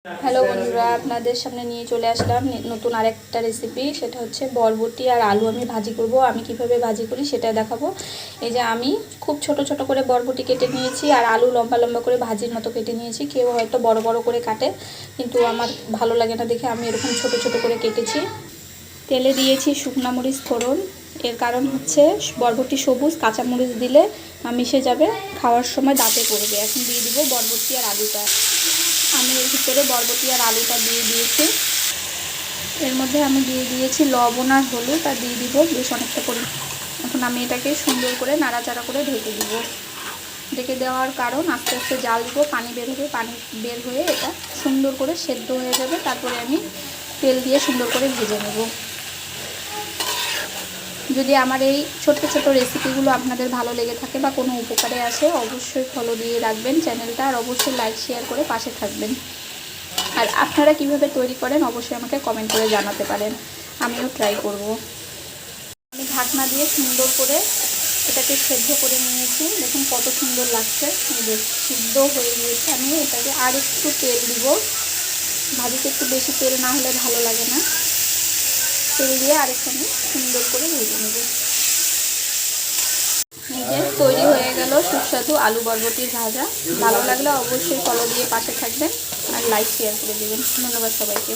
Hello বন্ধুরা, আপনাদের সামনে নিয়ে চলে আসলাম নতুন আরেকটা রেসিপি। সেটা হচ্ছে বরবটি আর আলু আমি ভাজি করব। আমি কিভাবে ভাজি করি সেটা দেখাবো। এই যে আমি খুব ছোট ছোট করে বরবটি কেটে নিয়েছি আর আলু লম্বা লম্বা করে ভাজির মতো কেটে নিয়েছি। কেউ হয়তো বড় বড় করে কাটে, কিন্তু আমার ভালো লাগে না দেখে আমি এরকম ছোট ছোট করে কেটেছি। তেলে দিয়েছি শুকনা মরিচ ফোড়ন। এর কারণ হচ্ছে বরবটি সবুজ, কাঁচামরিচ দিলে মিশে যাবে, খাওয়ার সময় দাঁতে পড়বে। এখন দিয়ে দিব বরবটি আর আলুটা। আমি এর ভিতরে বরবটি আর আলুটা দিয়ে দিয়েছি। এর মধ্যে আমি দিয়ে দিয়েছি লবণ আর হলুদ, আর দিয়ে দিব বেশ অনেকটা পরিমাণ। এখন আমি এটাকে সুন্দর করে নাড়াচাড়া করে ঢেকে দিব। ঢেকে দেওয়ার কারণ আস্তে আস্তে জাল দিব, পানি বের হবে, পানি বের হয়ে এটা সুন্দর করে সেদ্ধ হয়ে যাবে। তারপরে আমি তেল দিয়ে সুন্দর করে ভেজে নেব। যদি আমার এই ছোট্ট ছোট্ট রেসিপিগুলো আপনাদের ভালো লেগে থাকে বা কোনো উপকারে আসে, অবশ্যই ফলো দিয়ে রাখবেন চ্যানেলটা, আর অবশ্যই লাইক শেয়ার করে পাশে থাকবেন। আর আপনারা কিভাবে তৈরি করেন অবশ্যই আমাকে কমেন্ট করে জানাতে পারেন, আমিও ট্রাই করব। আমি ঢাকনা দিয়ে সুন্দর করে এটাকে সেদ্ধ করে নিয়েছি। দেখুন কত সুন্দর লাগছে, সিদ্ধ হয়ে গিয়েছে। আমি এটাকে আর একটু তেল দিব, ভাজিতে একটু বেশি তেল না হলে ভালো লাগে না। তেল দিয়ে আরেকটু আমি সুন্দর করে ভেজে নেব। এই যে তৈরি হয়ে গেল সুস্বাদু আলু বরবটির ভাজা। ভালো লাগলে অবশ্যই ফলো দিয়ে পাশে থাকবেন আর লাইক শেয়ার করে দেবেন। ধন্যবাদ সবাইকে।